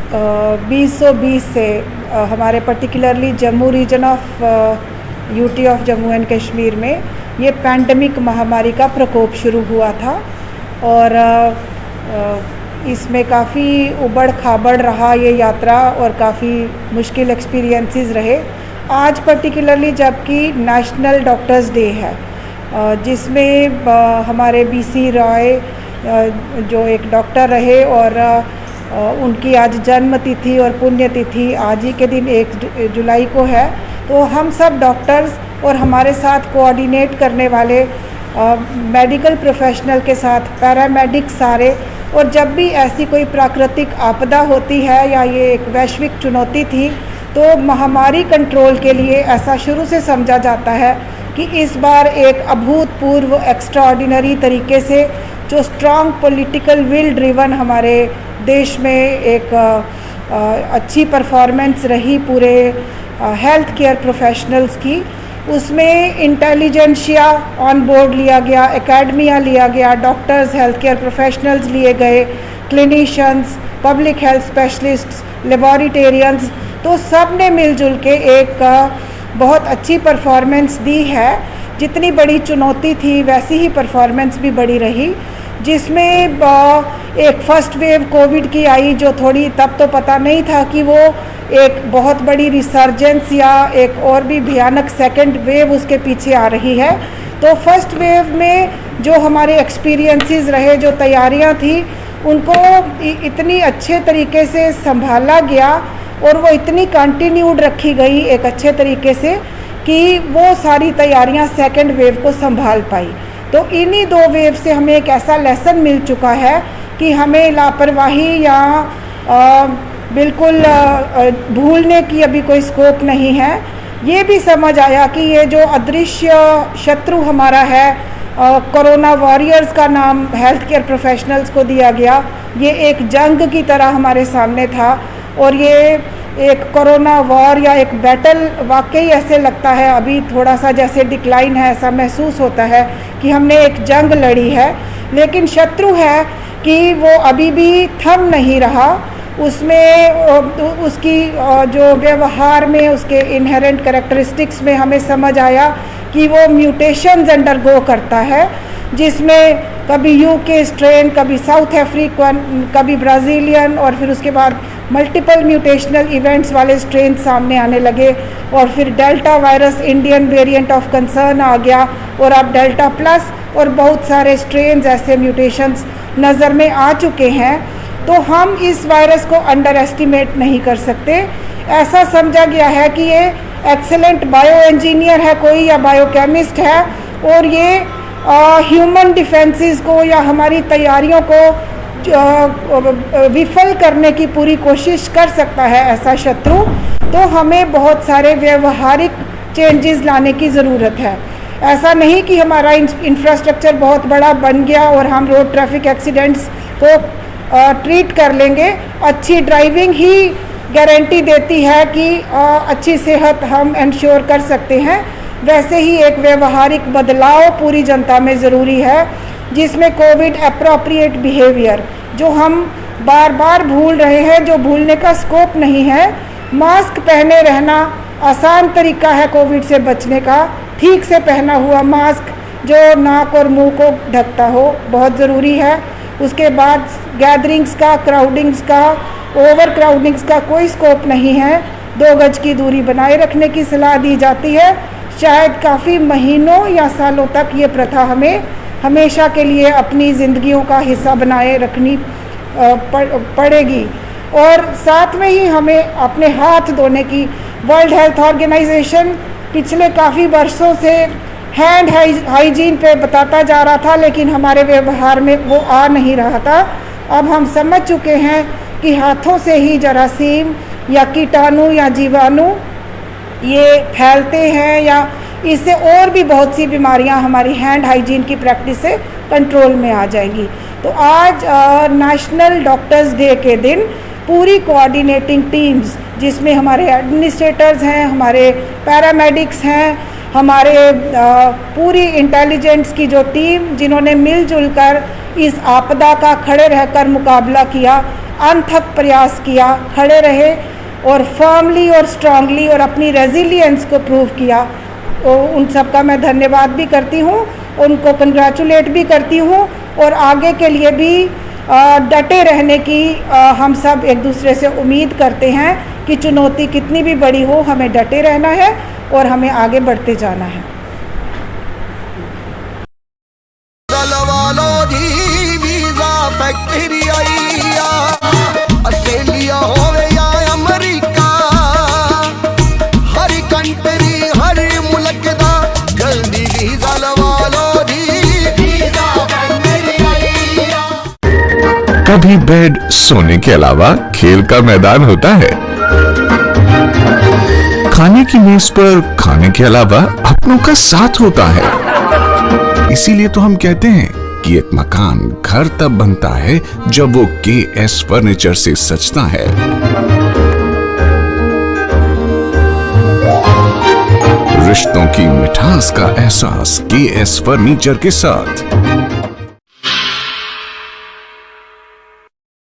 2020 से हमारे particularly Jammu region of UT of Jammu and Kashmir में ये पैंडमिक महामारी का प्रकोप शुरू हुआ था और इसमें काफ़ी उबड़ खाबड़ रहा ये यात्रा और काफ़ी मुश्किल एक्सपीरियंसेस रहे। आज पर्टिकुलरली जबकि नेशनल डॉक्टर्स डे है, जिसमें हमारे बीसी रॉय जो एक डॉक्टर रहे और उनकी आज जन्म तिथि और पुण्यतिथि आज ही के दिन 1 जुलाई को है, तो हम सब डॉक्टर्स और हमारे साथ कोऑर्डिनेट करने वाले मेडिकल प्रोफेशनल के साथ पैरामेडिक सारे, और जब भी ऐसी कोई प्राकृतिक आपदा होती है या ये एक वैश्विक चुनौती थी, तो महामारी कंट्रोल के लिए ऐसा शुरू से समझा जाता है कि इस बार एक अभूतपूर्व एक्स्ट्राऑर्डिनरी तरीके से जो स्ट्रॉन्ग पॉलिटिकल विल ड्रिवन हमारे देश में एक अच्छी परफॉर्मेंस रही पूरे हेल्थ केयर प्रोफेशनल्स की, उसमें इंटेलिजेंशिया ऑन बोर्ड लिया गया, एकेडमिया लिया गया, डॉक्टर्स, हेल्थ केयर प्रोफेशनल्स लिए गए, क्लिनिशियंस, पब्लिक हेल्थ स्पेशलिस्ट्स, लेबॉरेटेरियंस, तो सब ने मिलजुल के एक बहुत अच्छी परफॉर्मेंस दी है। जितनी बड़ी चुनौती थी वैसी ही परफॉर्मेंस भी बड़ी रही, जिसमें एक फर्स्ट वेव कोविड की आई, जो थोड़ी तब तो पता नहीं था कि वो एक बहुत बड़ी रिसर्जेंस या एक और भी भयानक सेकंड वेव उसके पीछे आ रही है। तो फर्स्ट वेव में जो हमारे एक्सपीरियंसेस रहे, जो तैयारियां थी, उनको इतनी अच्छे तरीके से संभाला गया और वो इतनी कंटिन्यूड रखी गई एक अच्छे तरीके से कि वो सारी तैयारियां सेकंड वेव को संभाल पाई। तो इन्हीं 2 वेव से हमें एक ऐसा लेसन मिल चुका है कि हमें लापरवाही या बिल्कुल भूलने की अभी कोई स्कोप नहीं है। ये भी समझ आया कि ये जो अदृश्य शत्रु हमारा है, कोरोना वॉरियर्स का नाम हेल्थ केयर प्रोफेशनल्स को दिया गया, ये एक जंग की तरह हमारे सामने था और ये एक कोरोना वॉर या एक बैटल वाकई ऐसे लगता है अभी थोड़ा सा जैसे डिक्लाइन है, ऐसा महसूस होता है कि हमने एक जंग लड़ी है, लेकिन शत्रु है कि वो अभी भी थम नहीं रहा। उसमें उसकी जो व्यवहार में, उसके इनहेरेंट कैरेक्टरिस्टिक्स में हमें समझ आया कि वो म्यूटेशंस अंडरगो करता है, जिसमें कभी यूके स्ट्रेन, कभी साउथ अफ्रीकन, कभी ब्राज़ीलियन, और फिर उसके बाद मल्टीपल म्यूटेशनल इवेंट्स वाले स्ट्रेन सामने आने लगे, और फिर delta virus Indian variant of concern आ गया, और अब डेल्टा प्लस और बहुत सारे स्ट्रेन्स ऐसे म्यूटेशंस नज़र में आ चुके हैं। तो हम इस वायरस को अंडर एस्टिमेट नहीं कर सकते। ऐसा समझा गया है कि ये एक्सेलेंट बायो इंजीनियर है कोई या बायोकेमिस्ट है, और ये ह्यूमन डिफेंसेस को या हमारी तैयारियों को विफल करने की पूरी कोशिश कर सकता है ऐसा शत्रु। तो हमें बहुत सारे व्यवहारिक चेंजेस लाने की ज़रूरत है। ऐसा नहीं कि हमारा इंफ्रास्ट्रक्चर बहुत बड़ा बन गया और हम रोड ट्रैफिक एक्सीडेंट्स को ट्रीट कर लेंगे। अच्छी ड्राइविंग ही गारंटी देती है कि अच्छी सेहत हम इंश्योर कर सकते हैं। वैसे ही एक व्यवहारिक बदलाव पूरी जनता में ज़रूरी है, जिसमें कोविड एप्रोप्रिएट बिहेवियर, जो हम बार बार भूल रहे हैं, जो भूलने का स्कोप नहीं है। मास्क पहने रहना आसान तरीका है कोविड से बचने का। ठीक से पहना हुआ मास्क जो नाक और मुंह को ढकता हो बहुत ज़रूरी है। उसके बाद गैदरिंग्स का, क्राउडिंग्स का, ओवर क्राउडिंग्स का कोई स्कोप नहीं है। 2 गज की दूरी बनाए रखने की सलाह दी जाती है। शायद काफ़ी महीनों या सालों तक ये प्रथा हमें हमेशा के लिए अपनी ज़िंदगियों का हिस्सा बनाए रखनी पड़ेगी। और साथ में ही हमें अपने हाथ धोने की, वर्ल्ड हेल्थ ऑर्गेनाइजेशन पिछले काफ़ी वर्षों से हैंड हाइजीन पे बताता जा रहा था, लेकिन हमारे व्यवहार में वो आ नहीं रहा था। अब हम समझ चुके हैं कि हाथों से ही जरासीम या कीटाणु या जीवाणु ये फैलते हैं, या इससे और भी बहुत सी बीमारियां हमारी हैंड हाइजीन की प्रैक्टिस से कंट्रोल में आ जाएंगी। तो आज नेशनल डॉक्टर्स डे के दिन पूरी कोऑर्डिनेटिंग टीम्स, जिसमें हमारे एडमिनिस्ट्रेटर्स हैं, हमारे पैरामेडिक्स हैं, हमारे पूरी इंटेलिजेंस की जो टीम, जिन्होंने मिलजुल कर इस आपदा का खड़े रहकर मुकाबला किया, अनथक प्रयास किया, खड़े रहे और फर्मली और स्ट्रांगली और अपनी रेजिलियंस को प्रूव किया। उन सब का मैं धन्यवाद भी करती हूँ, उनको कंग्रेचुलेट भी करती हूँ और आगे के लिए भी डटे रहने की हम सब एक दूसरे से उम्मीद करते हैं कि चुनौती कितनी भी बड़ी हो, हमें डटे रहना है और हमें आगे बढ़ते जाना है। ऑस्ट्रेलिया होवे या अमेरिका, हर कंट्री हर मुल्क दा जल्दी वीजा लवा लो जी, वीजा फैक्ट्री आइया। कभी बेड सोने के अलावा खेल का मैदान होता है। खाने की मेज पर खाने के अलावा अपनों का साथ होता है। इसीलिए तो हम कहते हैं कि एक मकान घर तब बनता है जब वो KS फर्नीचर से सजता है। रिश्तों की मिठास का एहसास KS फर्नीचर के साथ।